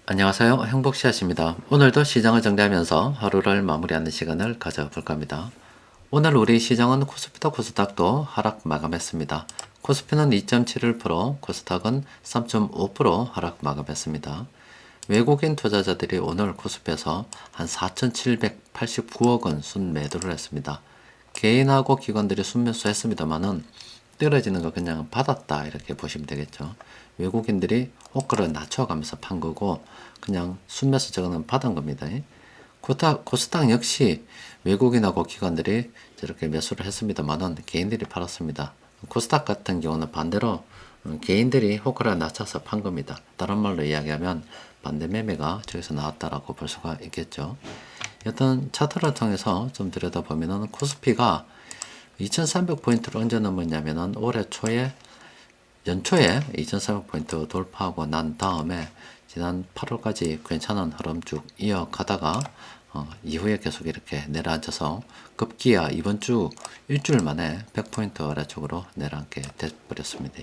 안녕하세요. 행복씨앗입니다. 오늘도 시장을 정리하면서 하루를 마무리하는 시간을 가져볼까 합니다. 오늘 우리 시장은 코스피도 코스닥도 하락 마감했습니다. 코스피는 2.71%, 코스닥은 3.5% 하락 마감했습니다. 외국인 투자자들이 오늘 코스피에서 한 4,789억 원 순매도를 했습니다. 개인하고 기관들이 순매수 했습니다만은 떨어지는 거 그냥 받았다 이렇게 보시면 되겠죠. 외국인들이 호가를 낮춰가면서 판 거고 그냥 순매수 저거는 받은 겁니다. 코스닥 역시 외국인하고 기관들이 저렇게 매수를 했습니다만은 개인들이 팔았습니다. 코스닥 같은 경우는 반대로 개인들이 호가를 낮춰서 판 겁니다. 다른 말로 이야기하면 반대 매매가 저기서 나왔다라고 볼 수가 있겠죠. 여튼 차트를 통해서 좀 들여다보면은 코스피가 2300포인트를 언제 넘었냐면은 올해 초에 연초에 2300포인트 돌파하고 난 다음에 지난 8월까지 괜찮은 흐름 쭉 이어가다가 이후에 계속 이렇게 내려앉아서 급기야 이번 주 일주일 만에 100포인트 아래쪽으로 내려앉게 돼버렸습니다.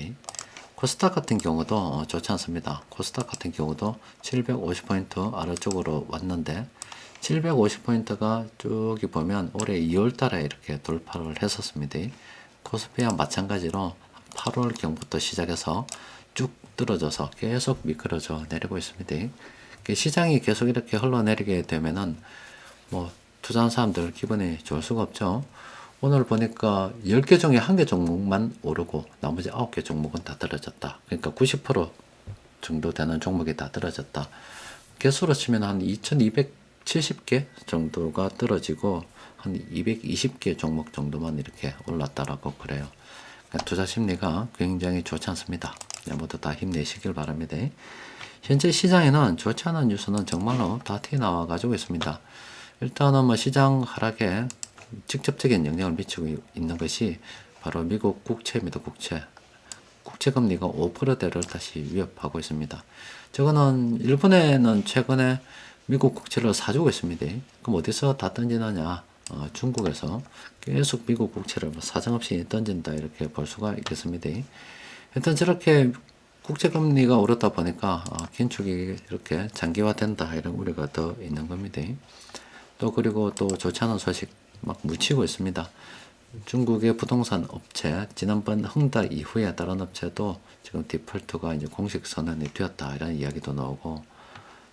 코스닥 같은 경우도 좋지 않습니다. 코스닥 같은 경우도 750포인트 아래쪽으로 왔는데 750포인트가 쭉이 보면 올해 2월 달에 이렇게 돌파를 했었습니다. 코스피와 마찬가지로 8월경부터 시작해서 쭉 떨어져서 계속 미끄러져 내리고 있습니다. 시장이 계속 이렇게 흘러내리게 되면은 뭐 투자한 사람들 기분이 좋을 수가 없죠. 오늘 보니까 10개 중에 1개 종목만 오르고 나머지 9개 종목은 다 떨어졌다. 그러니까 90% 정도 되는 종목이 다 떨어졌다. 개수로 치면 한 2270개 정도가 떨어지고 한 220개 종목 정도만 이렇게 올랐다라고 그래요. 그러니까 투자 심리가 굉장히 좋지 않습니다. 모두 다 힘내시길 바랍니다. 현재 시장에는 좋지 않은 뉴스는 정말로 다 튀어나와 가지고 있습니다. 일단은 뭐 시장 하락에 직접적인 영향을 미치고 있는 것이 바로 미국 국채입니다. 국채금리가 5%대를 다시 위협하고 있습니다. 저거는 일본에는 최근에 미국 국채를 사주고 있습니다. 그럼 어디서 다 던지느냐? 중국에서 계속 미국 국채를 사정없이 던진다 이렇게 볼 수가 있겠습니다. 일단 저렇게 국채금리가 오르다 보니까 긴축이 이렇게 장기화된다 이런 우려가 더 있는 겁니다. 또 그리고 또 좋지 않은 소식 막 묻히고 있습니다. 중국의 부동산 업체, 지난번 흥다 이후에 다른 업체도 지금 디폴트가 이제 공식 선언이 되었다 이런 이야기도 나오고,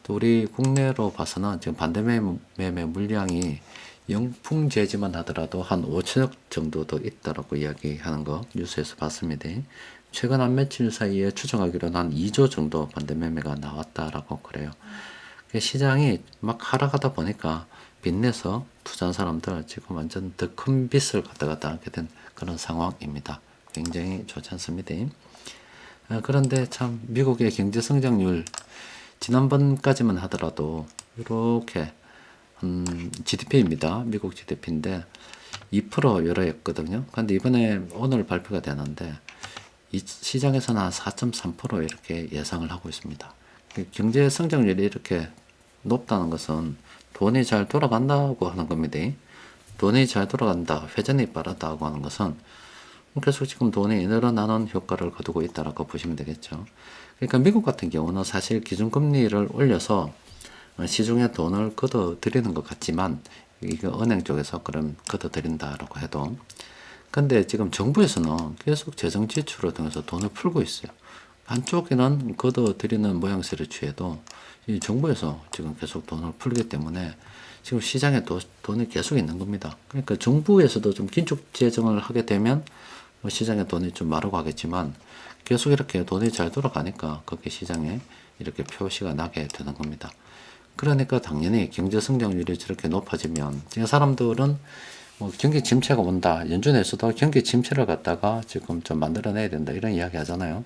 또 우리 국내로 봐서는 지금 반대 매매 물량이 영풍제지만 하더라도 한 5천억 정도 더 있다라고 이야기하는 거 뉴스에서 봤습니다. 최근 한 며칠 사이에 추정하기로는 한 2조 정도 반대 매매가 나왔다라고 그래요. 시장이 막 하락하다 보니까 빚내서 투자한 사람들 지금 완전 더 큰 빚을 갖다가 하게 된 그런 상황입니다. 굉장히 좋지 않습니다. 그런데 참 미국의 경제 성장률 지난번까지만 하더라도 이렇게 GDP입니다. 미국 GDP인데 2% 유로였거든요. 근데 이번에 오늘 발표가 되는데 이 시장에서는 한 4.3% 이렇게 예상을 하고 있습니다. 경제 성장률이 이렇게 높다는 것은 돈이 잘 돌아간다고 하는 겁니다. 돈이 잘 돌아간다, 회전이 빠르다고 하는 것은 계속 지금 돈이 늘어나는 효과를 거두고 있다라고 보시면 되겠죠. 그러니까 미국 같은 경우는 사실 기준금리를 올려서 시중에 돈을 걷어들이는 것 같지만 이거 은행 쪽에서 그럼 걷어들인다라고 해도, 근데 지금 정부에서는 계속 재정 지출을 통해서 돈을 풀고 있어요. 한쪽에는 걷어들이는 모양새를 취해도 이 정부에서 지금 계속 돈을 풀기 때문에 지금 시장에 돈이 계속 있는 겁니다. 그러니까 정부에서도 좀 긴축 재정을 하게 되면 시장에 돈이 좀 마르고 하겠지만 계속 이렇게 돈이 잘 돌아가니까 거기 시장에 이렇게 표시가 나게 되는 겁니다. 그러니까 당연히 경제 성장률이 저렇게 높아지면 지금 사람들은 뭐 경기 침체가 온다, 연준에서도 경기 침체를 갖다가 지금 좀 만들어내야 된다 이런 이야기 하잖아요.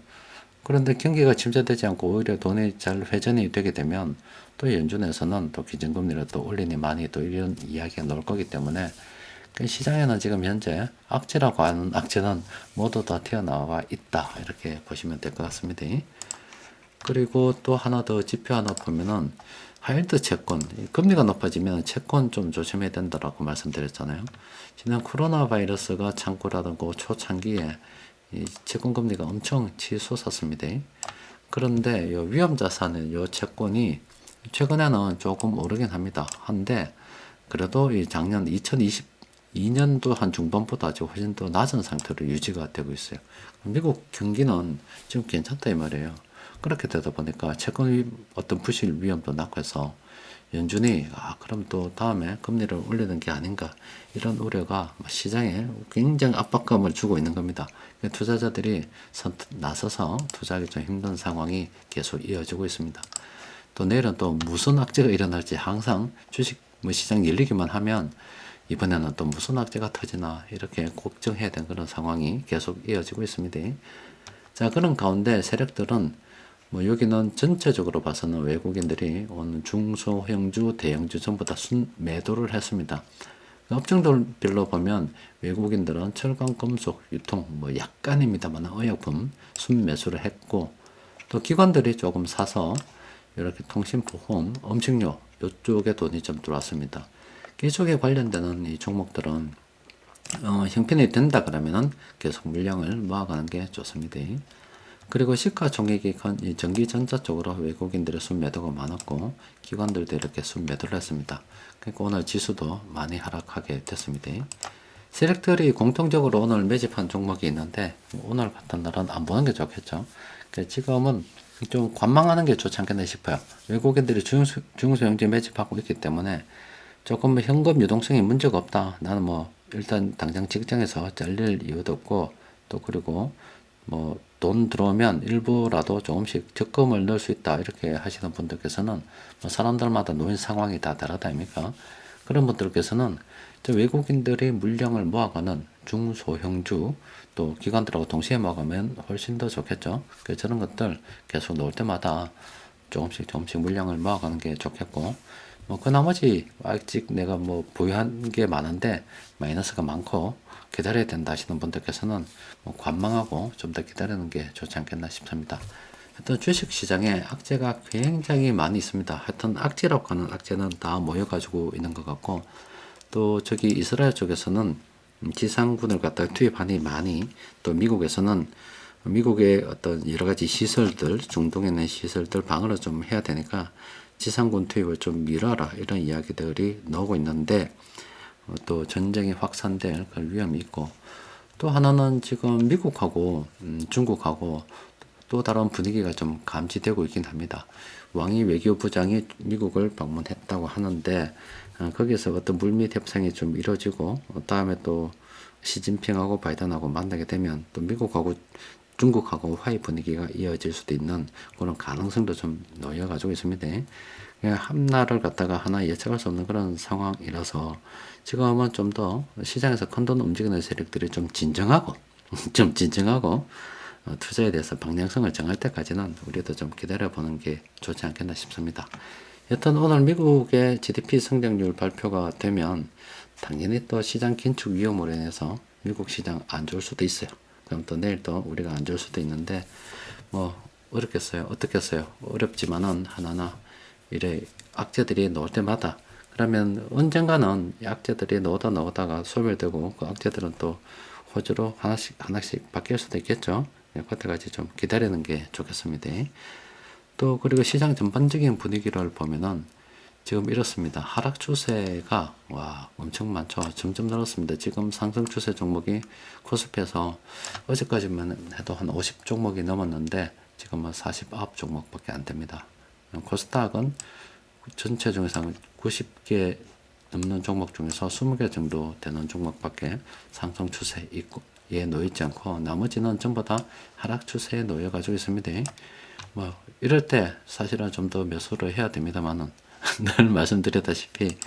그런데 경기가 침체되지 않고 오히려 돈이 잘 회전이 되게 되면 또 연준에서는 또 기준금리를 또 올리니 많이 또 이런 이야기가 나올 거기 때문에 그 시장에는 지금 현재 악재라고 하는 악재는 모두 다 튀어나와 있다 이렇게 보시면 될 것 같습니다. 그리고 또 하나 더 지표 하나 보면은 하이힐드 채권, 금리가 높아지면 채권 좀 조심해야 된다라고 말씀드렸잖아요. 지난 코로나 바이러스가 창고라든가 초창기에 이 채권 금리가 엄청 치솟았습니다. 그런데 요 위험자산의 요 채권이 최근에는 조금 오르긴 합니다. 한데 그래도 이 작년 2022년도 한 중반보다 아주 훨씬 더 낮은 상태로 유지가 되고 있어요. 미국 경기는 지금 괜찮다 이 말이에요. 그렇게 되다 보니까 채권 어떤 부실 위험도 낮고 해서 연준이 그럼 또 다음에 금리를 올리는 게 아닌가 이런 우려가 시장에 굉장히 압박감을 주고 있는 겁니다. 투자자들이 나서서 투자하기 좀 힘든 상황이 계속 이어지고 있습니다. 또 내일은 또 무슨 악재가 일어날지 항상 주식 시장 열리기만 하면 이번에는 또 무슨 악재가 터지나 이렇게 걱정해야 되는 그런 상황이 계속 이어지고 있습니다. 자, 그런 가운데 세력들은 여기는 전체적으로 봐서는 외국인들이 오늘 중소형주, 대형주 전부 다 순매도를 했습니다. 업종별로 보면 외국인들은 철강, 금속, 유통, 약간입니다만 의약품 순매수를 했고, 또 기관들이 조금 사서 이렇게 통신, 보험, 음식료 이쪽에 돈이 좀 들어왔습니다. 이쪽에 관련되는 이 종목들은 형편이 된다 그러면은 계속 물량을 모아가는 게 좋습니다. 그리고 시가총액이 이 전기전자 쪽으로 외국인들의 순매도가 많았고 기관들도 이렇게 순매도를 했습니다. 그러니까 오늘 지수도 많이 하락하게 됐습니다. 세력들이 공통적으로 오늘 매집한 종목이 있는데 오늘 같은 날은 안 보는 게 좋겠죠. 그러니까 지금은 좀 관망하는 게 좋지 않겠나 싶어요. 외국인들이 중소형주 매집하고 있기 때문에 조금 현금 유동성이 문제가 없다. 나는 일단 당장 직장에서 잘릴 이유도 없고 또 그리고 돈 들어오면 일부라도 조금씩 적금을 넣을 수 있다 이렇게 하시는 분들께서는 사람들마다 놓인 상황이 다 다르다 아닙니까? 그런 분들께서는 외국인들이 물량을 모아가는 중소형주 또 기관들하고 동시에 모아가면 훨씬 더 좋겠죠. 그래서 저런 것들 계속 놓을 때마다 조금씩 물량을 모아가는 게 좋겠고 그 나머지 아직 내가 보유한 게 많은데 마이너스가 많고 기다려야 된다 하시는 분들께서는 관망하고 좀 더 기다리는 게 좋지 않겠나 싶습니다. 하여튼 주식 시장에 악재가 굉장히 많이 있습니다. 하여튼 악재라고 하는 악재는 다 모여가지고 있는 것 같고 또 저기 이스라엘 쪽에서는 지상군을 갖다가 투입하니 많이 또 미국에서는 미국의 어떤 여러 가지 시설들 중동에 있는 시설들 방어를 좀 해야 되니까 지상군 투입을 좀 미뤄라 이런 이야기들이 나오고 있는데 또 전쟁이 확산될 그런 위험이 있고 또 하나는 지금 미국하고 중국하고 또 다른 분위기가 좀 감지되고 있긴 합니다. 왕이 외교부장이 미국을 방문했다고 하는데 거기서 어떤 물밑 협상이 좀 이루어지고 다음에 또 시진핑하고 바이든하고 만나게 되면 또 미국하고 중국하고 화해 분위기가 이어질 수도 있는 그런 가능성도 좀 놓여가지고 있습니다. 한 나라를 갖다가 하나 예측할 수 없는 그런 상황이라서 지금은 좀 더 시장에서 큰돈 움직이는 세력들이 좀 진정하고 투자에 대해서 방향성을 정할 때까지는 우리도 좀 기다려보는 게 좋지 않겠나 싶습니다. 여튼 오늘 미국의 GDP 성장률 발표가 되면 당연히 또 시장 긴축 위험으로 인해서 미국 시장 안 좋을 수도 있어요. 그럼 또 내일 또 우리가 안 좋을 수도 있는데 어렵겠어요. 어떻겠어요. 어렵지만은 하나하나 이래 악재들이 나올 때마다 그러면 언젠가는 이 악재들이 나오다가 소멸되고 그 악재들은 또 호주로 하나씩 바뀔 수도 있겠죠. 그때까지 좀 기다리는 게 좋겠습니다. 또 그리고 시장 전반적인 분위기를 보면은 지금 이렇습니다. 하락 추세가 엄청 많죠. 점점 늘었습니다. 지금 상승 추세 종목이 코스피에서 어제까지만 해도 한 50 종목이 넘었는데 지금은 49 종목밖에 안 됩니다. 코스닥은 전체 중에서 90개 넘는 종목 중에서 20개 정도 되는 종목밖에 상승 추세에 놓이지 않고 나머지는 전부 다 하락 추세에 놓여 가지고 있습니다. 이럴 때 사실은 좀 더 매수를 해야 됩니다만은 늘 말씀드렸다시피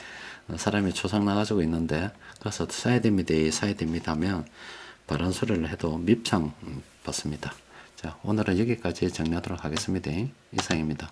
사람이 초상 나가지고 있는데 그래서 사야 됩니다 하면 바른 소리를 해도 밉상 받습니다. 자, 오늘은 여기까지 정리하도록 하겠습니다. 이상입니다.